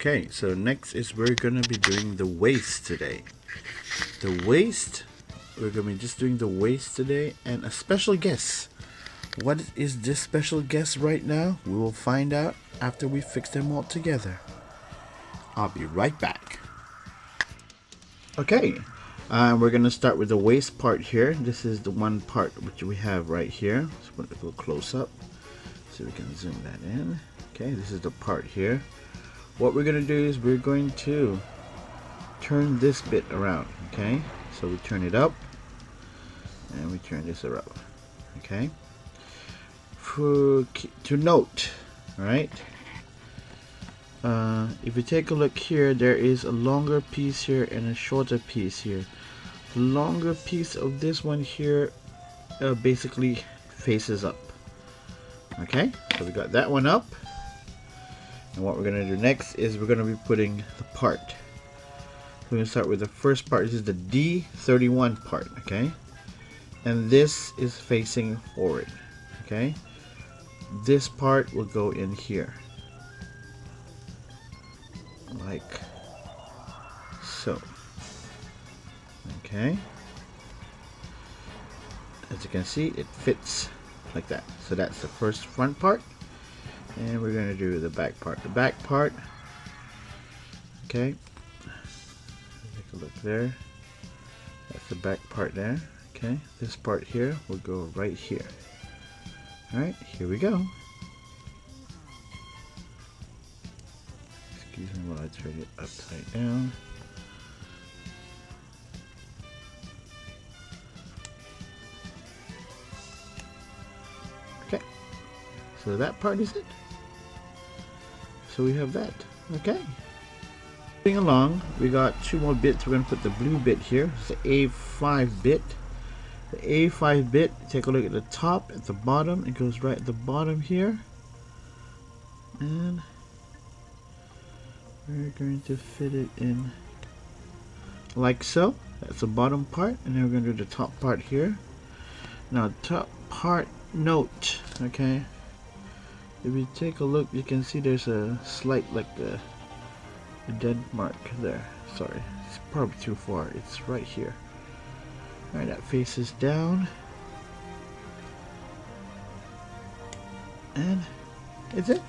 Okay, so next is we're gonna be doing the waist today. The waist, we're gonna be just doing the waist today, and a special guest. What is this special guest right now? We will find out after we fix them all together. I'll be right back. Okay, we're gonna start with the waist part here. This is the one part which we have right here. Just put a little close up so we can zoom that in. Okay, this is the part here. What we're gonna do is we're going to turn this bit around. Okay, so we turn it up and we turn this around. Okay, to note, all right, if you take a look here, there is a longer piece here and a shorter piece here. The longer piece of this one here basically faces up. Okay, so we got that one up. And what we're going to do next is we're going to be putting the part. We're going to start with the first part. This is the D31 part, okay? And this is facing forward, okay? This part will go in here. Like so. Okay? As you can see, it fits like that. So that's the first front part. And we're going to do the back part. The back part, okay, take a look there. That's the back part there. Okay, this part here will go right here. Alright, here we go. Excuse me while I turn it upside down. Okay, so that part is it. So we have that. Okay. Moving along, we got two more bits. We're going to put the blue bit here. It's the A5 bit. The A5 bit, take a look at the top, at the bottom. It goes right at the bottom here. And we're going to fit it in like so. That's the bottom part. And then we're going to do the top part here. Now, top part note, okay? If you take a look, you can see there's a slight, like a dead mark there. Sorry, it's probably too far. It's right here. Alright, that faces down. And it's it.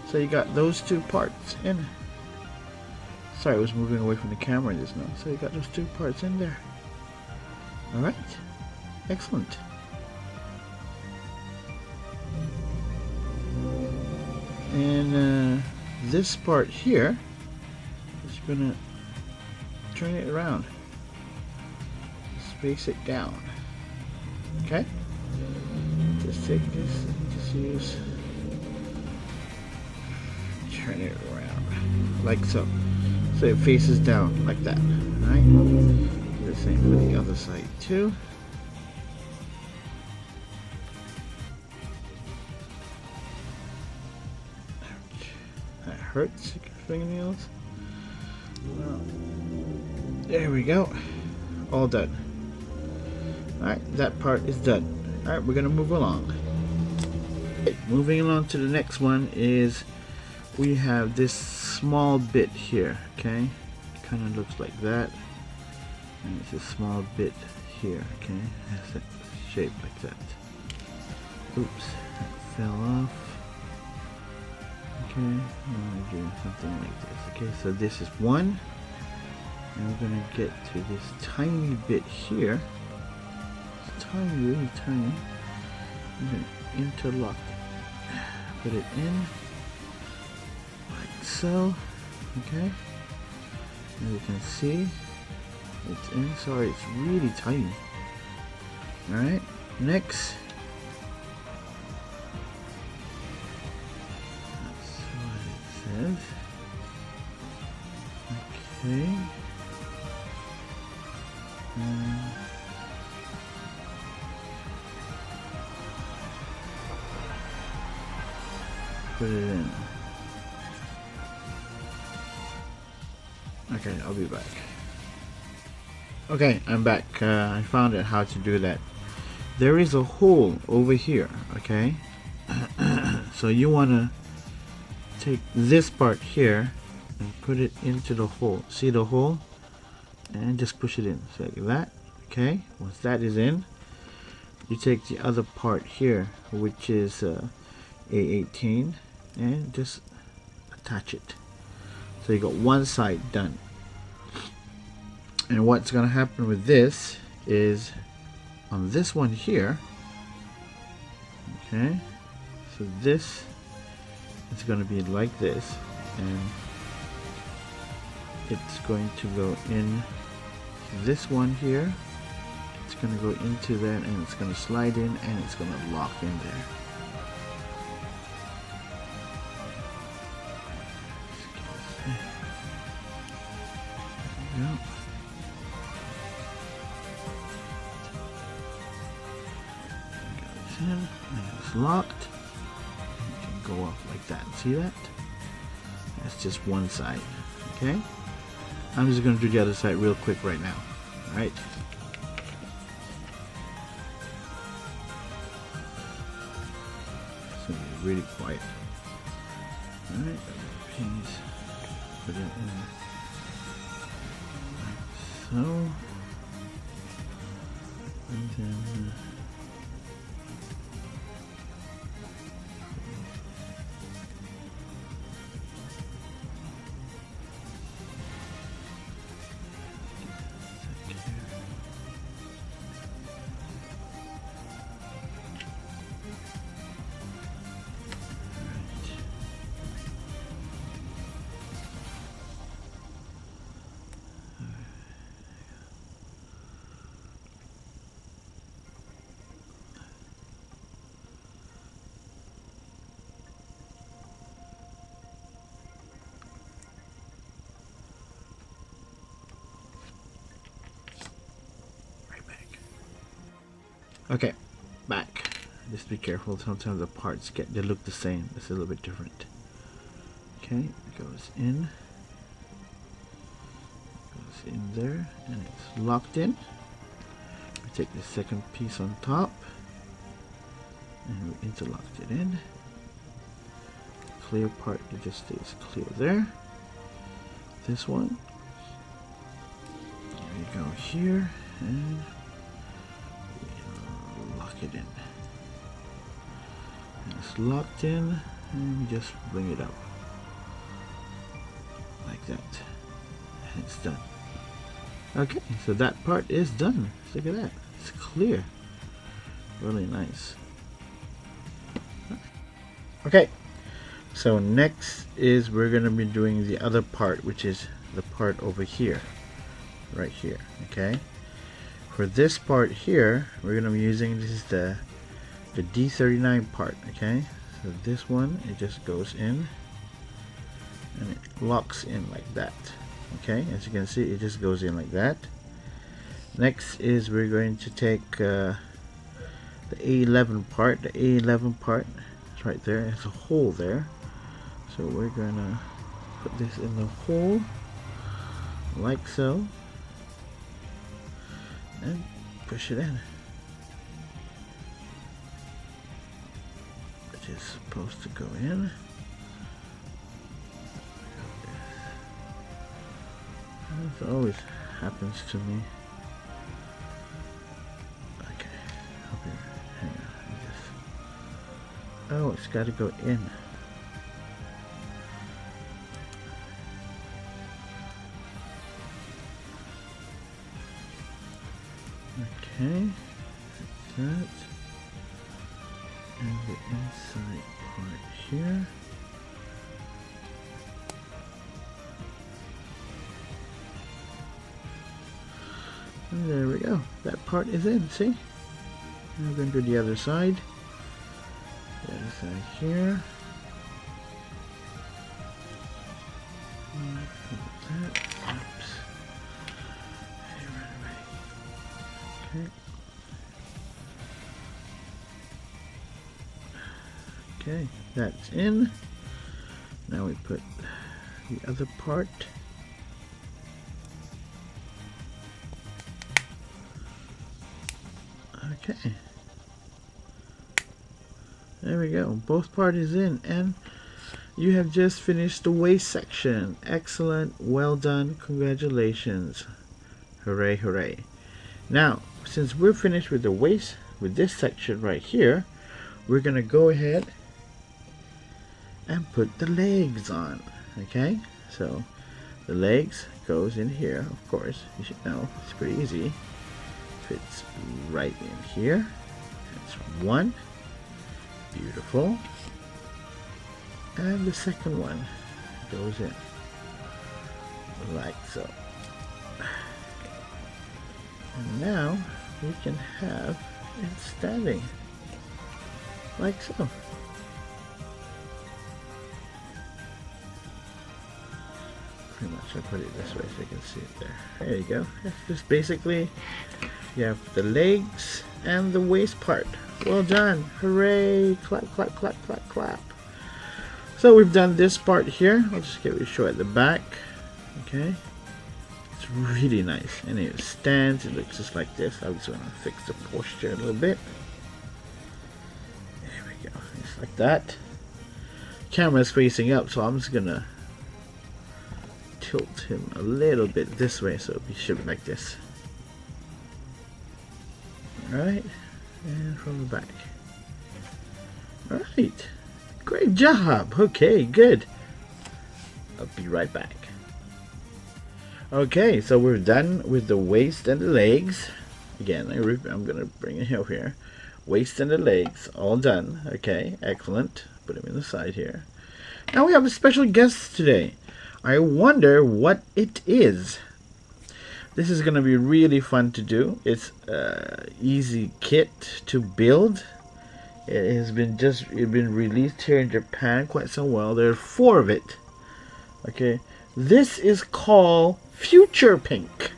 So you got those two parts in. Sorry, I was moving away from the camera just now. So you got those two parts in there. Alright, excellent. And this part here is gonna turn it around, space it down. Okay, just take this and just use, turn it around like so, so it faces down like that. All right, do the same for the other side too. Hurts your fingernails. Well, there we go. All done. Alright, that part is done. Alright, we're gonna move along. Moving along to the next one is we have this small bit here, okay? It kind of looks like that. And it's a small bit here, okay? It has that shape like that. Oops, that fell off. Okay, I'm doing something like this. Okay, so this is one, and we're gonna get to this tiny bit here. It's tiny, really tiny. I'm gonna interlock it. Put it in like so. Okay, as you can see, it's in. Sorry, it's really tiny. All right, next. Okay. Put it in. Okay, I'll be back. Okay, I'm back. I found out how to do that. There is a hole over here, okay? So you want to take this part here and put it into the hole. See the hole? And just push it in, so like that. Okay, once that is in, you take the other part here, which is A18, and just attach it. So you got one side done. And what's going to happen with this is on this one here, okay, so this is going to be like this, and it's going to go in this one here. It's going to go into there, and it's going to slide in, and it's going to lock in there. There we go. And it's locked. You can go off like that. See that? That's just one side. Okay? I'm just going to do the other side real quick right now. Alright? It's going to be really quiet. Alright? Please put it in like so. And then okay, back. Just be careful. Sometimes the parts they look the same. It's a little bit different. Okay, it goes in there, and it's locked in. We take the second piece on top, and we interlocked it in. Clear part, it just stays clear there. This one, there we go here, and it in, and it's locked in, and we just bring it up like that, and it's done. Okay, so that part is done. Look at that, it's clear, really nice. Okay, so next is we're going to be doing the other part, which is the part over here, right here. Okay, for this part here, we're going to be using, this is the D39 part. Okay, so this one, it just goes in and it locks in like that. Okay, as you can see, it just goes in like that. Next is we're going to take the A11 part. The A11 part is right there. There's a hole there, so we're gonna put this in the hole like so, and push it in, which is supposed to go in. This always happens to me. Okay, up here, hang on. Oh, it's got to go in. Okay, like that, and the inside part here. And there we go. That part is in. See? Now we're going to do the other side. The other side here. Like that. Oops. Okay. Okay, that's in. Now we put the other part. Okay, there we go. Both parts in, and You have just finished the waist section. Excellent. Well done. Congratulations. Hooray, hooray. Now, since we're finished with the waist, with this section right here, we're going to go ahead and put the legs on. Okay? So, the legs goes in here, of course. You should know. It's pretty easy. Fits right in here. That's one. Beautiful. And the second one goes in like so. And now we can have it standing like so. Pretty much I put it this way so you can see it there. There you go. That's just basically you have the legs and the waist part. Well done. Hooray. Clap, clap, clap, clap, clap. So we've done this part here. I'll just give it a show at the back. Okay. It's really nice. And it stands. It looks just like this. I just want to fix the posture a little bit. There we go. Just like that. Camera's facing up, so I'm just gonna tilt him a little bit this way so he should be like this. Alright. And from the back. Alright. Great job. Okay, good. I'll be right back. Okay, so we're done with the waist and the legs. Again, I'm going to bring it over here. Waist and the legs, all done. Okay, excellent. Put him in the side here. Now we have a special guest today. I wonder what it is. This is going to be really fun to do. It's an easy kit to build. It has been released here in Japan quite so well. There are 4 of it. Okay, this is called Future Pink.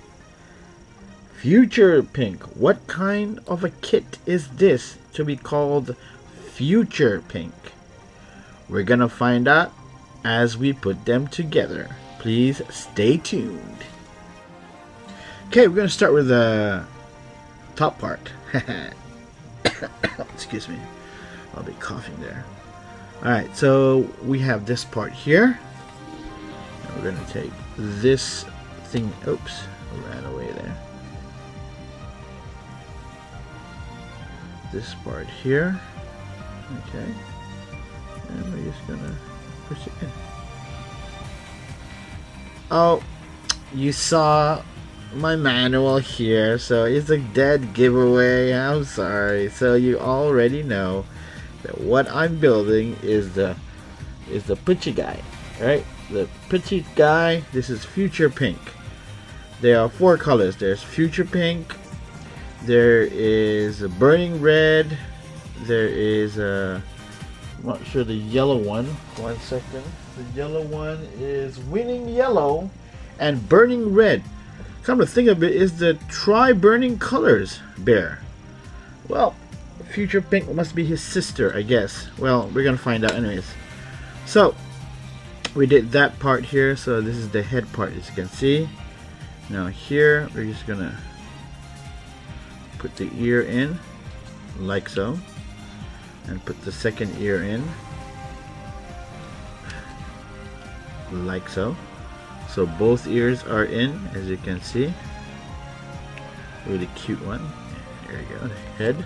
Future Pink. What kind of a kit is this to be called Future Pink? We're gonna find out as we put them together. Please stay tuned. Okay, we're gonna start with the top part. Excuse me. I'll be coughing there. Alright, so we have this part here. And we're going to take this thing. Oops, I ran away there. This part here. Okay. And we're just going to push it in. Oh, you saw my manual here, so it's a dead giveaway. I'm sorry. So you already know that what I'm building is the Pucci guy, right? The Pucci guy. This is Future Pink. There are 4 colors. There's Future Pink. There is a Burning Red. There is a, I'm not sure the yellow one. 1 second. The yellow one is Winning Yellow and Burning Red. Come to think of it, is the Try Burning Colors bear. Well, Future Pink must be his sister, I guess. Well, we're gonna find out anyways. So, we did that part here. So this is the head part, as you can see. Now here, we're just gonna put the ear in, like so. And put the second ear in, like so. So both ears are in, as you can see. Really cute one. There you go, the head.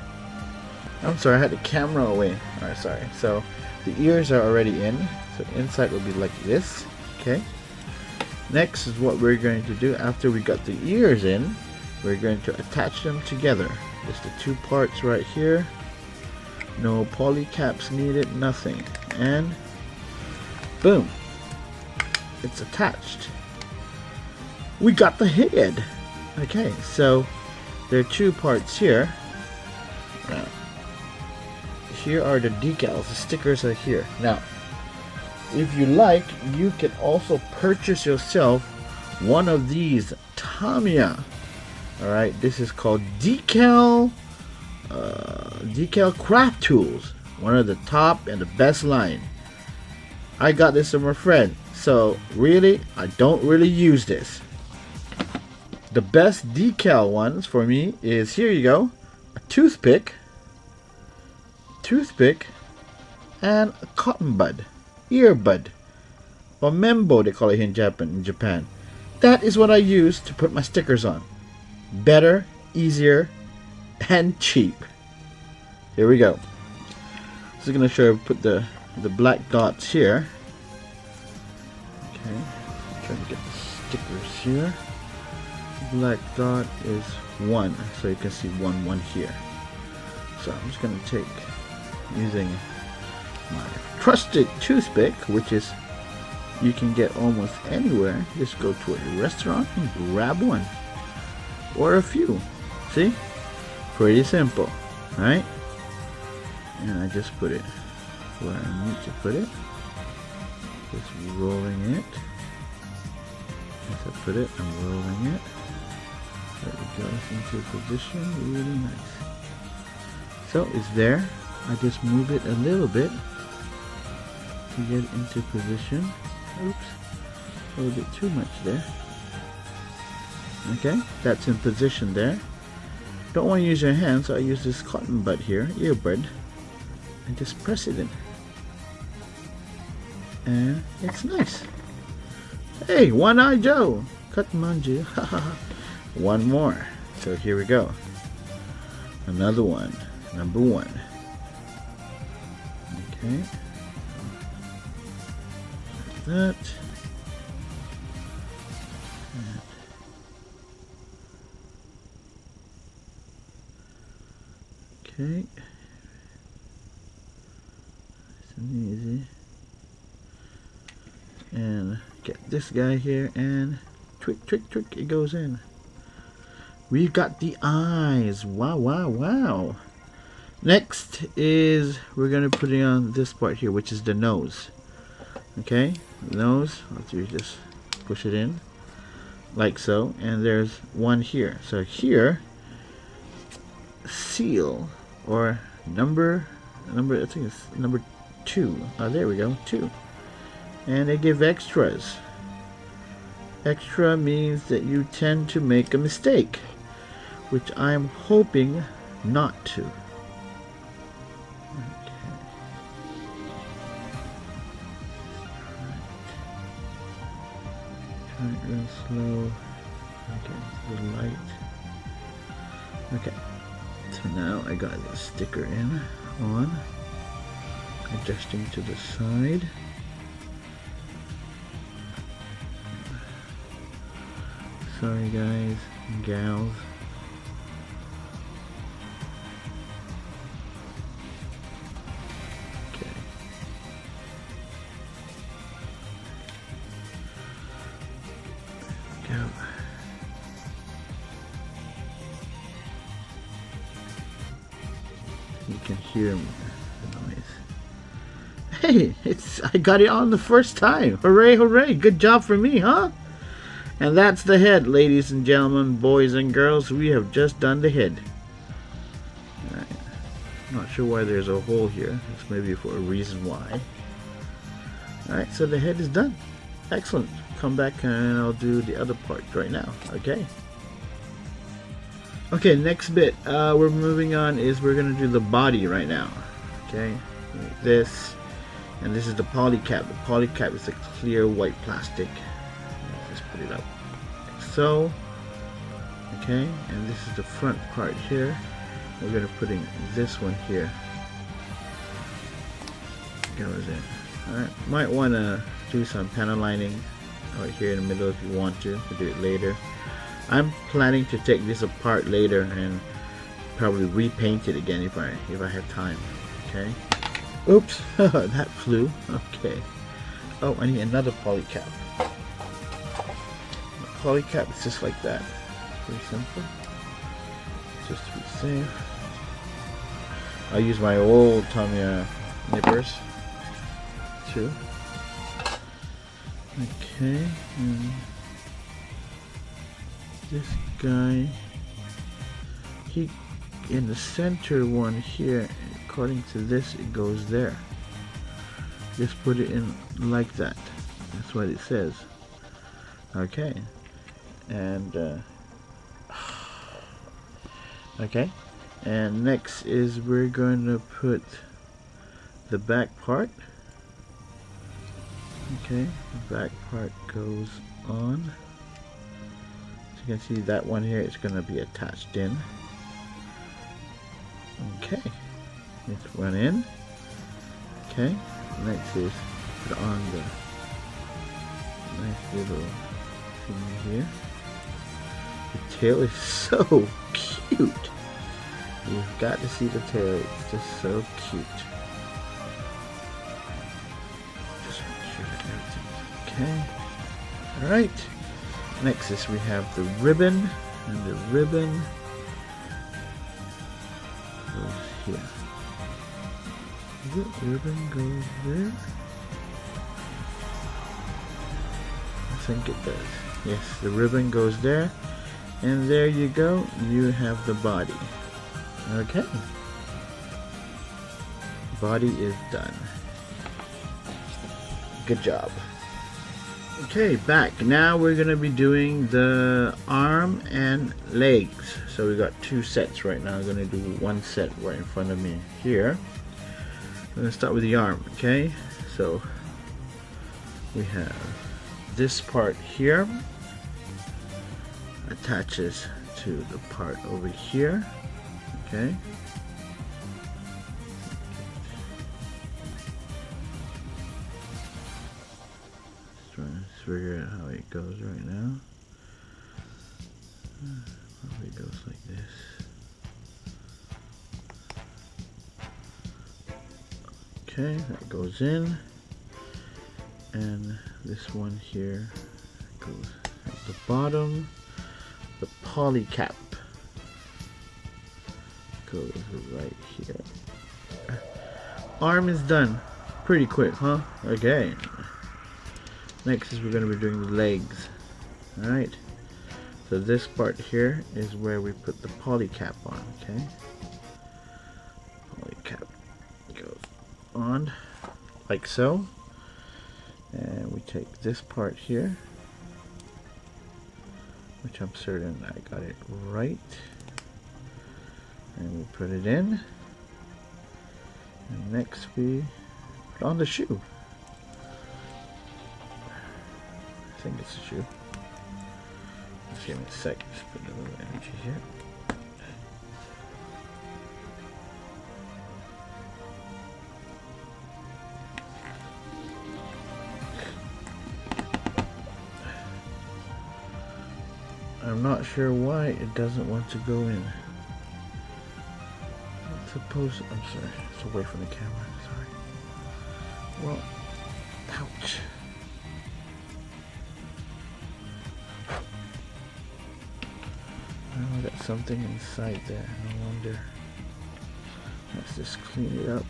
I'm sorry, I had the camera away. Alright, sorry. So the ears are already in. So inside will be like this. Okay. Next is what we're going to do after we got the ears in. We're going to attach them together. Just the 2 parts right here. No poly caps needed, nothing. And boom. It's attached. We got the head. Okay, so there are 2 parts here. Now, here are the decals. The stickers are here. Now, if you like, you can also purchase yourself one of these Tamiya. Alright, this is called decal craft tools. One of the top and the best line. I got this from a friend. So really, I don't really use this. The best decal ones for me is, here you go, a toothpick, and a cotton bud. earbud, or membo they call it here in Japan. That is what I use to put my stickers on. Better, easier, and cheap. Here we go. This is going to show you put the black dots here. Okay, trying to get the stickers here. Black dot is 1, so you can see 1 1 here. So I'm just going to take, using my trusted toothpick, which is you can get almost anywhere. Just go to a restaurant and grab one or a few. See, pretty simple, right? And I just put it where I need to put it. Just rolling it. As I put it, I'm rolling it. There it goes into position. Really nice. So it's there. I just move it a little bit to get into position. Oops, a little bit too much there. Okay, that's in position there. Don't want to use your hand, so I use this cotton bud here, earbud, and just press it in. And it's nice. Hey, One-Eye Joe! Katmanju. One more. So here we go. Another one. Number 1. Okay. Like that. Okay. Nice and easy. And get this guy here and twick, twick, twick, it goes in. We've got the eyes. Wow, wow, wow. Next is we're going to put it on this part here, which is the nose. Okay, the nose, let's just push it in like so, and there's one here. So here, seal or number I think it's number 2. Oh, there we go, 2. And they give extras. Extra means that you tend to make a mistake, which I'm hoping not to. Okay. Try it real slow. Okay, the light. Okay. So now I got the sticker in on, adjusting to the side. Sorry guys and gals. Okay. Go. You can hear the noise. Hey, I got it on the first time. Hooray, hooray. Good job for me, huh? And that's the head, ladies and gentlemen, boys and girls. We have just done the head. Right. Not sure why there's a hole here. It's maybe for a reason why. Alright, so the head is done. Excellent. Come back and I'll do the other part right now. Okay. Okay, next bit we're moving on is we're going to do the body right now. Okay, like this. And this is the polycap. The polycap is a clear white plastic. Put it up like so. Okay, and this is the front part here. We're going to put in this one here. Goes in. Alright, might want to do some panel lining right here in the middle if you want to. We'll do it later. I'm planning to take this apart later and probably repaint it again if I have time. Okay. Oops, that flew. Okay. Oh, I need another polycap. Polycap is just like that. Pretty simple. Just to be safe. I'll use my old Tamiya nippers too. Okay, and this guy, he in the center one here, according to this, it goes there. Just put it in like that. That's what it says. Okay. And okay, and next is we're going to put the back part Okay, the back part goes on. So you can see that one here is going to be attached in. Okay, this one in. Okay, next is put on the nice little thing here. The tail is so cute. You've got to see the tail, it's just so cute. Just make sure that everything's okay. Alright, next is we have the ribbon, and the ribbon goes here. The ribbon goes there. I think it does. Yes, the ribbon goes there. And there you go, you have the body. Okay. Body is done. Good job. Okay, back. Now we're going to be doing the arm and legs. So we got two sets right now. I'm going to do one set right in front of me here. I'm going to start with the arm, okay? So we have this part here attaches to the part over here, okay? Just trying to figure out how it goes right now. Probably goes like this. Okay, that goes in, and this one here goes at the bottom. The poly cap goes right here. Arm is done. Pretty quick, huh? Okay. Next is we're going to be doing the legs. Alright. So this part here is where we put the poly cap on, okay? Poly cap goes on like so. And we take this part here, which I'm certain I got it right, and we put it in, and next we put on the shoe. I think it's a shoe. Just give me a sec, just put a little energy here. I'm not sure why it doesn't want to go in. It's supposed. I'm sorry. It's away from the camera. Sorry. Well, ouch. Oh, I got something inside there. I wonder. Let's just clean it up.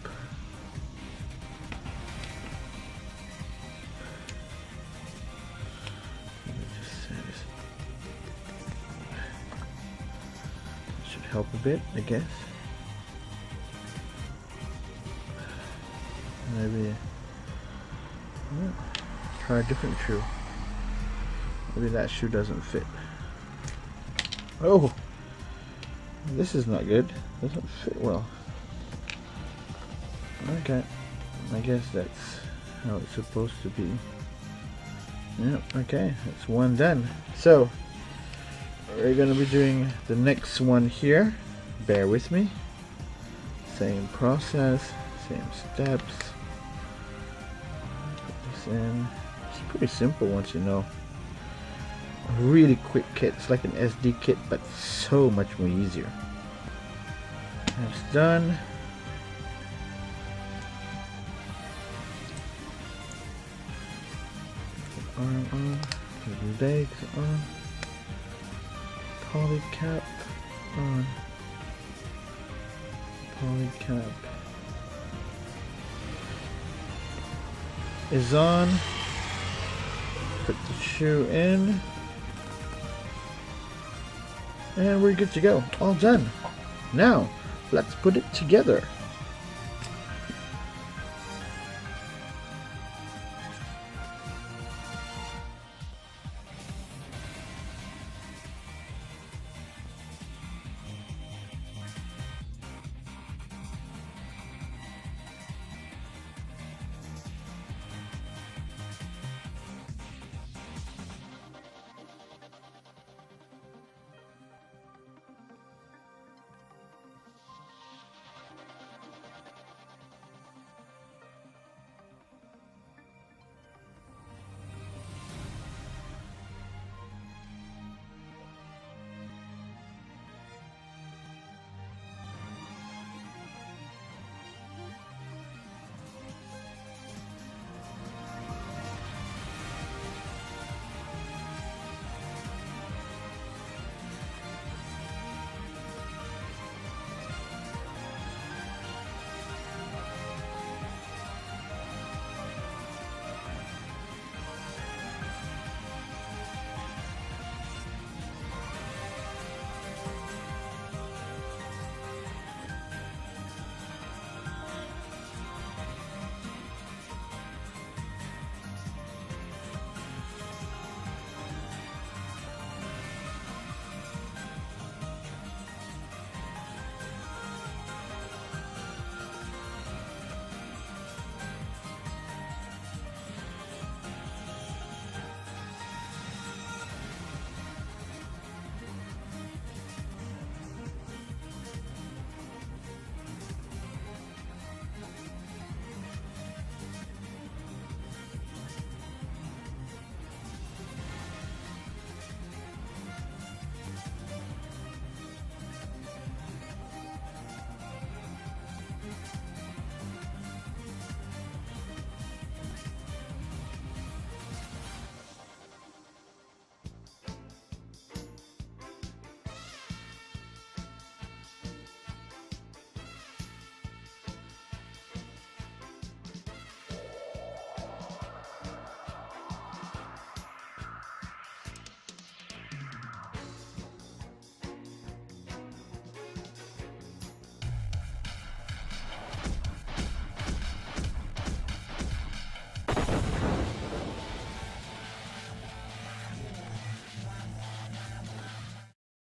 Help a bit, I guess. Maybe try a different shoe. Maybe that shoe doesn't fit. Oh, this is not good. Doesn't fit well. Okay, I guess that's how it's supposed to be. Yep. Okay, that's one done. So we're going to be doing the next one here. Bear with me. Same process, same steps. Put this in. It's pretty simple once you know. A really quick kit. It's like an SD kit, but so much more easier. That's done. Arm on. The legs on. Poly cap on. Poly cap is on. Put the shoe in. And we're good to go. All done. Now, let's put it together.